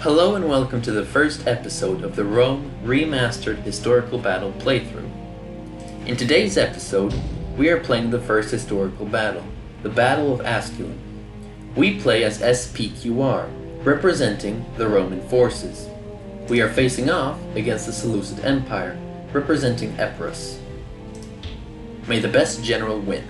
Hello and welcome to the first episode of the Rome Remastered historical battle playthrough. In today's episode, we are playing the first historical battle, the Battle of Asculum. We play as SPQR, representing the Roman forces. We are facing off against the Seleucid Empire, representing Epirus. May the best general win.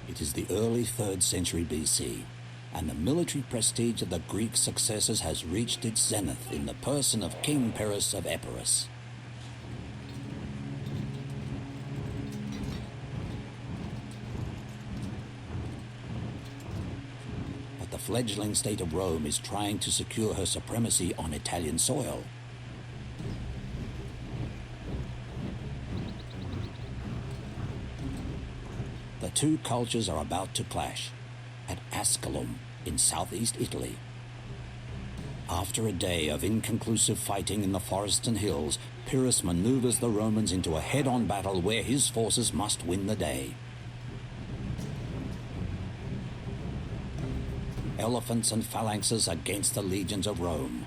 It is the early 3rd century BC, and the military prestige of the Greek successors has reached its zenith in the person of King Epirus of Epirus. But the fledgling state of Rome is trying to secure her supremacy on Italian soil. The two cultures are about to clash at Asculum in southeast Italy. After a day of inconclusive fighting in the forests and hills, Epirus maneuvers the Romans into a head-on battle where his forces must win the day. Elephants and phalanxes against the legions of Rome.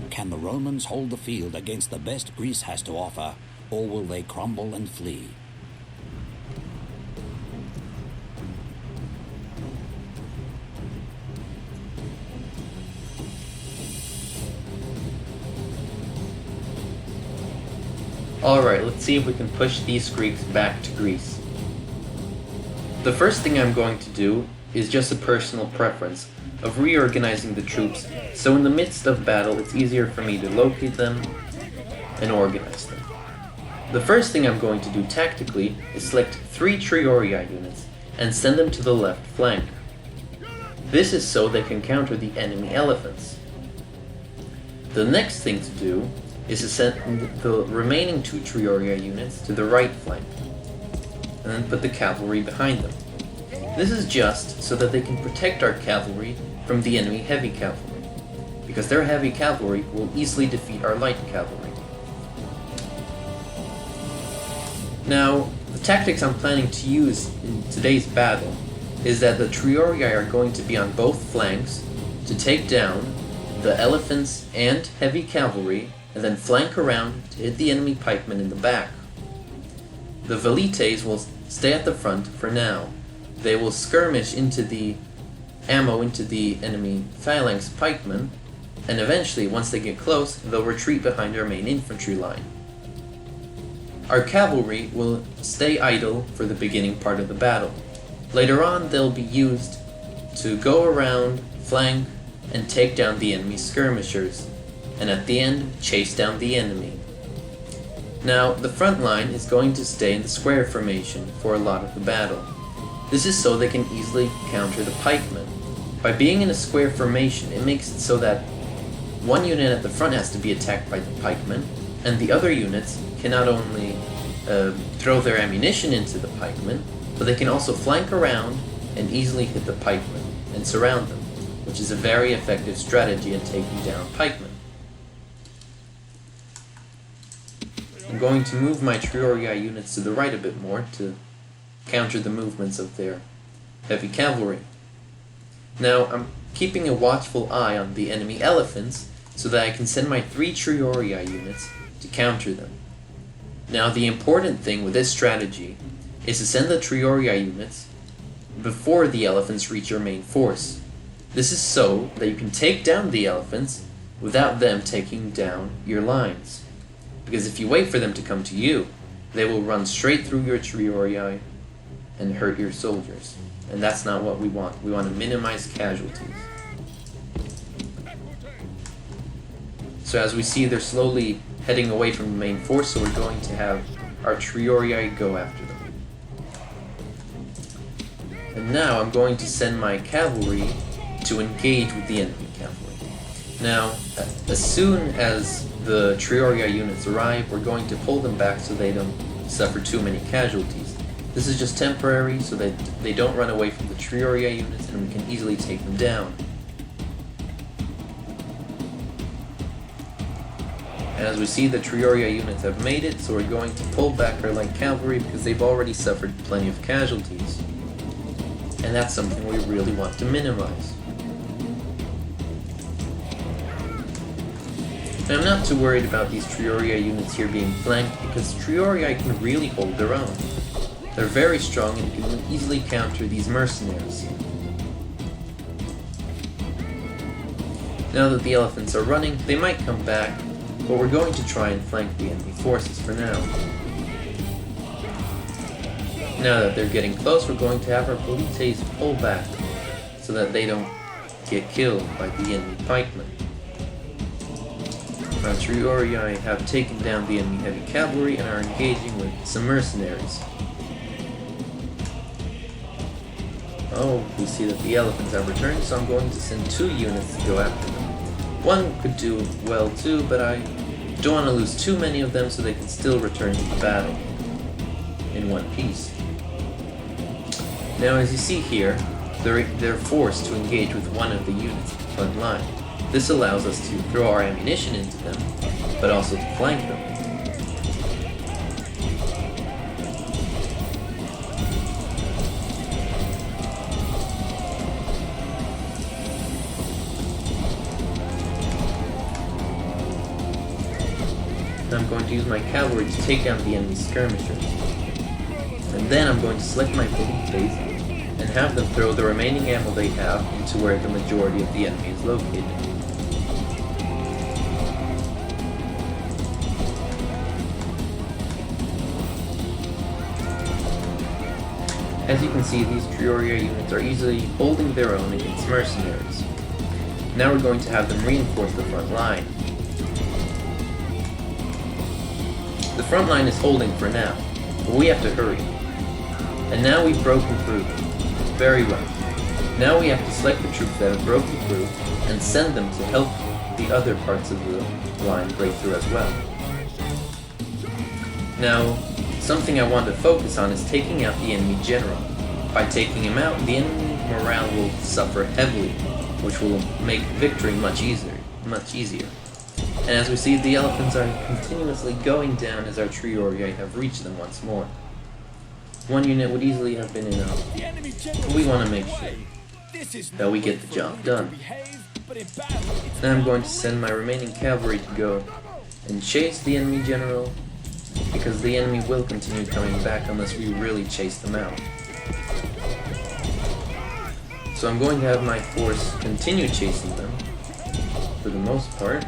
Can the Romans hold the field against the best Greece has to offer, or will they crumble and flee? Alright, let's see if we can push these Greeks back to Greece. The first thing I'm going to do is just a personal preference of reorganizing the troops, so in the midst of battle it's easier for me to locate them and organize them. The first thing I'm going to do tactically is select 3 Triorii units and send them to the left flank. This is so they can counter the enemy elephants. The next thing to do is to send the remaining 2 Triorii units to the right flank, and then put the cavalry behind them. This is just so that they can protect our cavalry from the enemy heavy cavalry, because their heavy cavalry will easily defeat our light cavalry. Now, the tactics I'm planning to use in today's battle is that the Triorii are going to be on both flanks to take down the elephants and heavy cavalry, and then flank around to hit the enemy pikemen in the back. The velites will stay at the front for now. They will skirmish into the enemy phalanx pikemen, and eventually, once they get close, they'll retreat behind our main infantry line. Our cavalry will stay idle for the beginning part of the battle. Later on, they'll be used to go around, flank, and take down the enemy skirmishers, and at the end, chase down the enemy. Now, the front line is going to stay in the square formation for a lot of the battle. This is so they can easily counter the pikemen. By being in a square formation, it makes it so that one unit at the front has to be attacked by the pikemen, and the other units can not only throw their ammunition into the pikemen, but they can also flank around and easily hit the pikemen and surround them, which is a very effective strategy in taking down pikemen. I'm going to move my Triorii units to the right a bit more to counter the movements of their heavy cavalry. Now, I'm keeping a watchful eye on the enemy elephants so that I can send my 3 Triorii units to counter them. Now, the important thing with this strategy is to send the Triorii units before the elephants reach your main force. This is so that you can take down the elephants without them taking down your lines. Because if you wait for them to come to you, they will run straight through your Triorii and hurt your soldiers. And that's not what we want. We want to minimize casualties. So as we see, they're slowly heading away from the main force, so we're going to have our Triorii go after them. And now I'm going to send my cavalry to engage with the enemy cavalry. Now, as soon as the Triorii units arrive, we're going to pull them back so they don't suffer too many casualties. This is just temporary so that they don't run away from the Triorii units and we can easily take them down. As we see, the Trioria units have made it, so we're going to pull back our light cavalry because they've already suffered plenty of casualties. And that's something we really want to minimize. And I'm not too worried about these Trioria units here being flanked because Trioria can really hold their own. They're very strong and can easily counter these mercenaries. Now that the elephants are running, they might come back, but we're going to try and flank the enemy forces for now. Now that they're getting close, we're going to have our polites pull back so that they don't get killed by the enemy pikemen. Our Trioria have taken down the enemy heavy cavalry and are engaging with some mercenaries. Oh, we see that the elephants have returned, so I'm going to send 2 units to go after them. One could do well too, but I don't want to lose too many of them so they can still return to the battle in one piece. Now as you see here, they're forced to engage with one of the units in the front line. This allows us to throw our ammunition into them, but also to flank them. I'm going to use my cavalry to take down the enemy skirmishers. And then I'm going to select my polites and have them throw the remaining ammo they have into where the majority of the enemy is located. As you can see, these Trioria units are easily holding their own against mercenaries. Now we're going to have them reinforce the front line. The front line is holding for now, but we have to hurry. And now we've broken through. Very well. Now we have to select the troops that have broken through and send them to help the other parts of the line break through as well. Now, something I want to focus on is taking out the enemy general. By taking him out, the enemy morale will suffer heavily, which will make victory much easier. And as we see, the elephants are continuously going down as our Trioria have reached them once more. One unit would easily have been enough, but we want to make sure that we get the job done. Now I'm going to send my remaining cavalry to go and chase the enemy general, because the enemy will continue coming back unless we really chase them out. So I'm going to have my force continue chasing them, for the most part.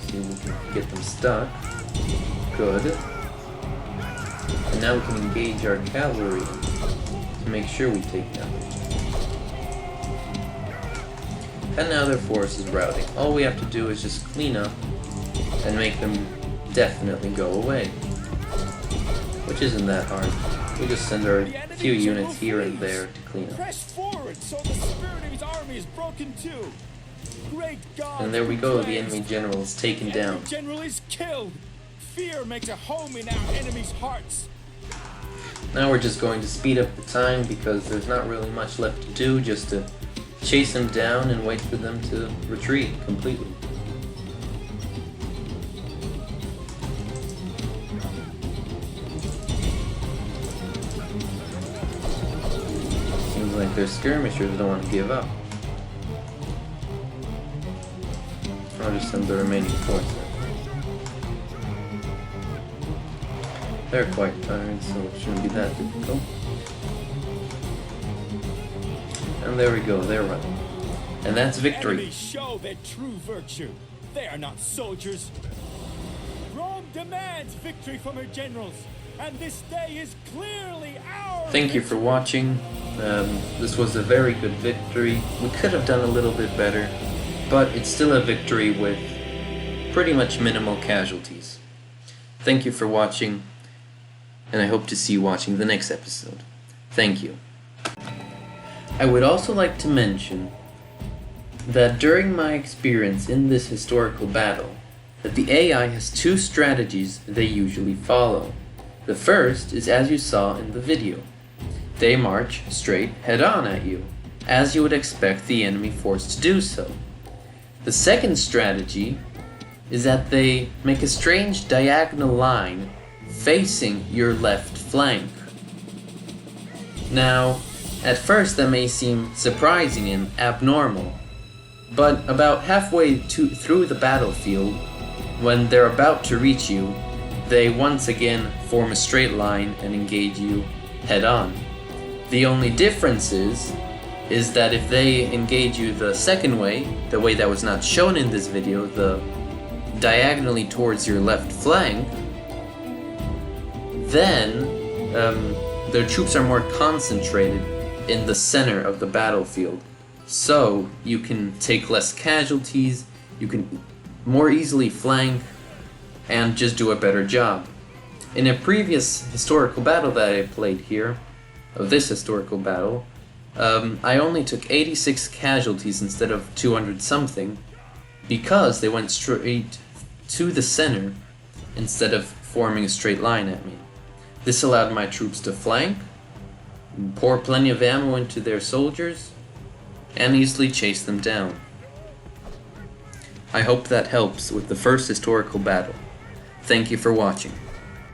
See if we can get them stuck. Good. And now we can engage our cavalry to make sure we take damage. And now their force is routing. All we have to do is just clean up and make them definitely go away. Which isn't that hard. We just send our few units here and there to clean up. Press forward so the spirit of his army is broken too. Great God. And there we go, the enemy general is taken down. The general is killed. Fear makes a home in our enemies' hearts. Now we're just going to speed up the time because there's not really much left to do, just to chase them down and wait for them to retreat completely. Seems like their skirmishers don't want to give up. I'll just send the remaining force. They're quite tired, so it shouldn't be that difficult. And there we go, they're running. And that's victory. Enemies show their true virtue. They are not soldiers. Rome demands victory from her generals, and this day is clearly ours. Thank you for watching. This was a very good victory. We could have done a little bit better, but it's still a victory with pretty much minimal casualties. Thank you for watching, and I hope to see you watching the next episode. Thank you. I would also like to mention that during my experience in this historical battle, that the AI has 2 strategies they usually follow. The first is as you saw in the video. They march straight head-on at you, as you would expect the enemy force to do so. The second strategy is that they make a strange diagonal line facing your left flank. Now, at first that may seem surprising and abnormal, but about halfway through the battlefield, when they're about to reach you, they once again form a straight line and engage you head-on. The only difference is that if they engage you the second way, the way that was not shown in this video, the diagonally towards your left flank, then their troops are more concentrated in the center of the battlefield. So you can take less casualties, you can more easily flank, and just do a better job. In a previous historical battle that I played here, of this historical battle, I only took 86 casualties instead of 200 something, because they went straight to the center instead of forming a straight line at me. This allowed my troops to flank, pour plenty of ammo into their soldiers, and easily chase them down. I hope that helps with the first historical battle. Thank you for watching.